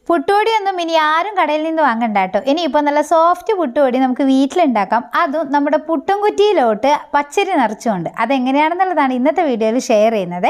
പുട്ടുപൊടിയൊന്നും ഇനി ആരും കടയിൽ നിന്ന് വാങ്ങണ്ട കേട്ടോ. ഇനിയിപ്പോൾ നല്ല സോഫ്റ്റ് പുട്ടുപൊടി നമുക്ക് വീട്ടിലുണ്ടാക്കാം. അതും നമ്മുടെ പുട്ടും കുറ്റിയിലോട്ട് പച്ചരി നിറച്ചുകൊണ്ട്. അതെങ്ങനെയാണെന്നുള്ളതാണ് ഇന്നത്തെ വീഡിയോയിൽ ഷെയർ ചെയ്യുന്നത്.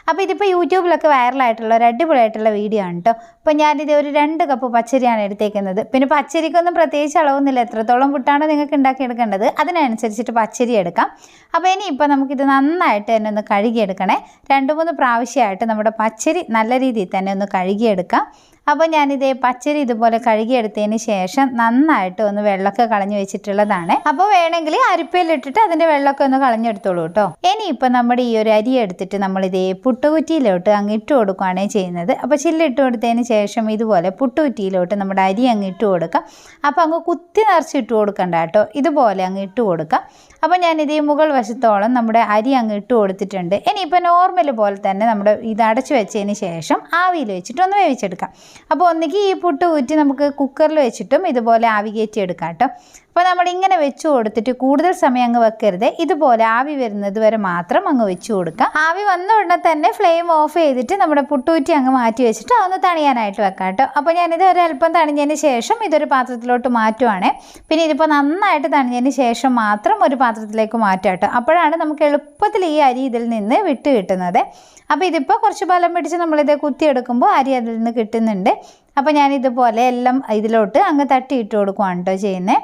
അപ്പോൾ ഇതിപ്പോൾ യൂട്യൂബിലൊക്കെ വൈറലായിട്ടുള്ള ഒരു അടിപൊളിയായിട്ടുള്ള വീഡിയോ ആണ് കേട്ടോ. അപ്പോൾ ഞാനിത് ഒരു 2 കപ്പ് പച്ചരിയാണ് എടുത്തേക്കുന്നത്. പിന്നെ പച്ചരിക്കൊന്നും പ്രത്യേകിച്ച് അളവൊന്നുമില്ല. എത്രത്തോളം പുട്ടാണ് നിങ്ങൾക്ക് ഉണ്ടാക്കിയെടുക്കേണ്ടത് അതിനനുസരിച്ചിട്ട് പച്ചരി എടുക്കാം. അപ്പോൾ ഇനിയിപ്പോൾ നമുക്കിത് നന്നായിട്ട് തന്നെ ഒന്ന് കഴുകിയെടുക്കണേ. 2-3 പ്രാവശ്യമായിട്ട് നമ്മുടെ പച്ചരി നല്ല രീതിയിൽ തന്നെ ഒന്ന് കഴുകിയെടുക്കാം. അപ്പോൾ ഞാനിതേ പച്ചരി ഇതുപോലെ കഴുകിയെടുത്തതിന് ശേഷം നന്നായിട്ട് ഒന്ന് വെള്ളമൊക്കെ കളഞ്ഞു വെച്ചിട്ടുള്ളതാണ്. അപ്പോൾ വേണമെങ്കിൽ അരിപ്പയിലിട്ടിട്ട് അതിൻ്റെ വെള്ളമൊക്കെ ഒന്ന് കളഞ്ഞെടുത്തോളൂ കേട്ടോ. ഇനിയിപ്പോൾ നമ്മുടെ ഈ ഒരു അരി എടുത്തിട്ട് നമ്മളിതേ പുട്ടുകുറ്റിയിലോട്ട് അങ്ങ് ഇട്ട് കൊടുക്കുകയാണ് ചെയ്യുന്നത്. അപ്പോൾ ചില്ലിട്ട് കൊടുത്തതിന് ശേഷം ഇതുപോലെ പുട്ടുകുറ്റിയിലോട്ട് നമ്മുടെ അരി അങ്ങ് ഇട്ട് കൊടുക്കാം. അപ്പോൾ അങ്ങ് കുത്തി നിറച്ച് ഇട്ട് കൊടുക്കണ്ട കേട്ടോ, ഇതുപോലെ അങ്ങ് ഇട്ട് കൊടുക്കാം. അപ്പോൾ ഞാനിതേ മുകൾ വശത്തോളം നമ്മുടെ അരി അങ്ങ് ഇട്ട് കൊടുത്തിട്ടുണ്ട്. ഇനിയിപ്പോൾ നോർമൽ പോലെ തന്നെ നമ്മുടെ ഇത് അടച്ചു വെച്ചതിന് ശേഷം ആവിയിൽ വെച്ചിട്ട് ഒന്ന് വേവിച്ചെടുക്കാം. അപ്പോൾ ഒന്നുകിൽ ഈ പുട്ട് ഊറ്റി നമുക്ക് കുക്കറിൽ വെച്ചിട്ടും ഇതുപോലെ ആവി കയറ്റി എടുക്കാം കേട്ടോ. അപ്പോൾ നമ്മളിങ്ങനെ വെച്ച് കൊടുത്തിട്ട് കൂടുതൽ സമയം അങ്ങ് വെക്കരുത്. ഇതുപോലെ ആവി വരുന്നത് വരെ മാത്രം അങ്ങ് വെച്ച് കൊടുക്കാം. ആവി വന്ന ഉടനെ തന്നെ ഫ്ലെയിം ഓഫ് ചെയ്തിട്ട് നമ്മുടെ പുട്ടുകുറ്റി അങ്ങ് മാറ്റി വെച്ചിട്ട് അതൊന്ന് തണിയാനായിട്ട് വെക്കാം കേട്ടോ. അപ്പോൾ ഞാനിത് ഒരല്പം തണിഞ്ഞതിന് ശേഷം ഇതൊരു പാത്രത്തിലോട്ട് മാറ്റുവാണ്. പിന്നെ ഇതിപ്പോൾ നന്നായിട്ട് തണിഞ്ഞതിന് ശേഷം മാത്രം ഒരു പാത്രത്തിലേക്ക് മാറ്റാം കേട്ടോ. അപ്പോഴാണ് നമുക്ക് എളുപ്പത്തിൽ ഈ അരി ഇതിൽ നിന്ന് വിട്ട് കിട്ടുന്നത്. അപ്പോൾ ഇതിപ്പോൾ കുറച്ച് ബലം പിടിച്ച് നമ്മളിത് കുത്തിയെടുക്കുമ്പോൾ അരി അതിൽ നിന്ന് കിട്ടുന്നുണ്ട്. അപ്പോൾ ഞാനിതുപോലെ എല്ലാം ഇതിലോട്ട് അങ്ങ് തട്ടിയിട്ട് കൊടുക്കുകയാണ് കേട്ടോ ചെയ്യുന്നത്.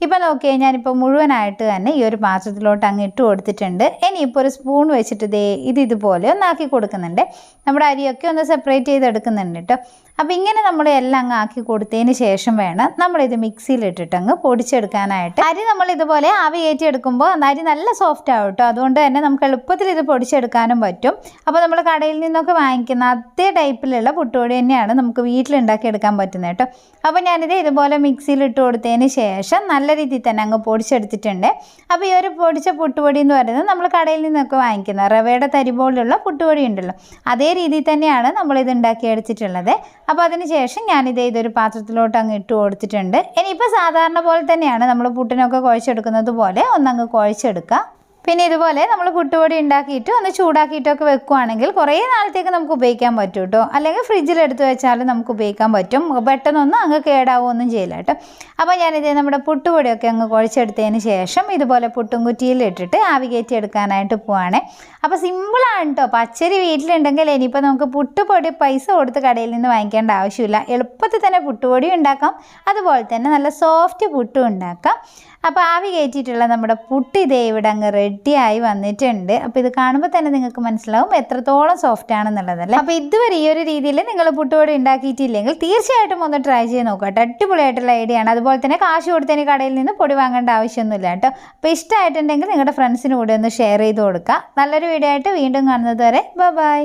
ഇപ്പോൾ നോക്കിയാൽ ഞാനിപ്പോൾ മുഴുവനായിട്ട് തന്നെ ഈ ഒരു പാത്രത്തിലോട്ട് അങ്ങ് ഇട്ട് കൊടുത്തിട്ടുണ്ട്. ഇനിയിപ്പോൾ ഒരു സ്പൂൺ വെച്ചിട്ട് ഇതുപോലെ ഒന്നാക്കി കൊടുക്കുന്നുണ്ട്. നമ്മുടെ അരിയൊക്കെ ഒന്ന് സെപ്പറേറ്റ് ചെയ്തെടുക്കുന്നുണ്ട് കേട്ടോ. അപ്പോൾ ഇങ്ങനെ നമ്മൾ എല്ലാം അങ്ങ് ആക്കി കൊടുത്തതിന് ശേഷം വേണം നമ്മളിത് മിക്സിയിലിട്ടിട്ട് അങ്ങ് പൊടിച്ചെടുക്കാനായിട്ട്. അരി നമ്മൾ ഇതുപോലെ ആവി കയറ്റിയെടുക്കുമ്പോൾ അരി നല്ല സോഫ്റ്റ് ആവും കേട്ടോ. അതുകൊണ്ട് തന്നെ നമുക്ക് എളുപ്പത്തിൽ ഇത് പൊടിച്ചെടുക്കാനും പറ്റും. അപ്പോൾ നമ്മൾ കടയിൽ നിന്നൊക്കെ വാങ്ങിക്കുന്ന അതേ ടൈപ്പിലുള്ള പുട്ടുപൊടി തന്നെയാണ് നമുക്ക് വീട്ടിലുണ്ടാക്കിയെടുക്കാൻ പറ്റുന്നത് കേട്ടോ. അപ്പോൾ ഞാനിത് ഇതുപോലെ മിക്സിയിലിട്ട് കൊടുത്തതിന് ശേഷം നല്ല രീതിയിൽ തന്നെ അങ്ങ് പൊടിച്ചെടുത്തിട്ടുണ്ട്. അപ്പോൾ ഈ ഒരു പൊടിച്ച പുട്ടുപൊടി എന്ന് പറയുന്നത് നമ്മൾ കടയിൽ നിന്നൊക്കെ വാങ്ങിക്കുന്ന റവയുടെ തരി പോലുള്ള പുട്ടുപൊടി ഉണ്ടല്ലോ, അതേ രീതിയിൽ തന്നെയാണ് നമ്മളിത് ഉണ്ടാക്കിയെടുത്തിട്ടുള്ളത്. അപ്പോൾ അതിന് ശേഷം ഇതൊരു പാത്രത്തിലോട്ട് അങ്ങ് ഇട്ട് കൊടുത്തിട്ടുണ്ട്. ഇനിയിപ്പോൾ സാധാരണ പോലെ തന്നെയാണ് നമ്മൾ പുട്ടിനൊക്കെ കുഴച്ചെടുക്കുന്നത് പോലെ ഒന്നങ്ങ് കുഴച്ചെടുക്കുക. പിന്നെ ഇതുപോലെ നമ്മൾ പുട്ടുപൊടി ഉണ്ടാക്കിയിട്ട് ഒന്ന് ചൂടാക്കിയിട്ടൊക്കെ വെക്കുകയാണെങ്കിൽ കുറേ നാളത്തേക്ക് നമുക്ക് ഉപയോഗിക്കാൻ പറ്റും കേട്ടോ. അല്ലെങ്കിൽ ഫ്രിഡ്ജിലെടുത്ത് വെച്ചാലും നമുക്ക് ഉപയോഗിക്കാൻ പറ്റും. പെട്ടെന്നൊന്നും അങ്ങ് കേടാവുകയൊന്നും ചെയ്യില്ല കേട്ടോ. അപ്പോൾ ഞാനിത് നമ്മുടെ പുട്ടുപൊടിയൊക്കെ അങ്ങ് കുഴച്ചെടുത്തതിന് ശേഷം ഇതുപോലെ പുട്ടും കുറ്റിയിലിട്ടിട്ട് ആവി കയറ്റി എടുക്കാനായിട്ട് പോവാണ്. അപ്പോൾ സിമ്പിളാണ് കേട്ടോ. പച്ചരി വീട്ടിലുണ്ടെങ്കിൽ ഇനിയിപ്പോൾ നമുക്ക് പുട്ടുപൊടി പൈസ കൊടുത്ത് കടയിൽ നിന്ന് വാങ്ങിക്കേണ്ട ആവശ്യമില്ല. എളുപ്പത്തിൽ തന്നെ പുട്ടുപൊടി ഉണ്ടാക്കാം, അതുപോലെ തന്നെ നല്ല സോഫ്റ്റ് പുട്ടും ഉണ്ടാക്കാം. അപ്പോൾ ആവി കയറ്റിയിട്ടുള്ള നമ്മുടെ പുട്ട് ഇവിടെ അങ്ങ് റെഡിയായി വന്നിട്ടുണ്ട്. അപ്പോൾ ഇത് കാണുമ്പോൾ തന്നെ നിങ്ങൾക്ക് മനസ്സിലാവും എത്രത്തോളം സോഫ്റ്റ് ആണെന്നുള്ളതല്ലേ. അപ്പോൾ ഇതുവരെ ഈ ഒരു രീതിയിൽ നിങ്ങൾ പുട്ടുപൊടി ഉണ്ടാക്കിയിട്ടില്ലെങ്കിൽ തീർച്ചയായിട്ടും ഒന്ന് ട്രൈ ചെയ്ത് നോക്കുക കേട്ടോ. അടിപൊളിയായിട്ടുള്ള ഐഡിയ ആണ്. അതുപോലെ തന്നെ കാശ് കൊടുത്തതിന് കടയിൽ നിന്ന് പൊടി വാങ്ങേണ്ട ആവശ്യമൊന്നുമില്ല കേട്ടോ. അപ്പോൾ ഇഷ്ടമായിട്ടുണ്ടെങ്കിൽ നിങ്ങളുടെ ഫ്രണ്ട്സിന് കൂടെ ഒന്ന് ഷെയർ ചെയ്ത് കൊടുക്കുക. നല്ലൊരു വീഡിയോ ആയിട്ട് വീണ്ടും കാണുന്നത് വരെ ബൈ.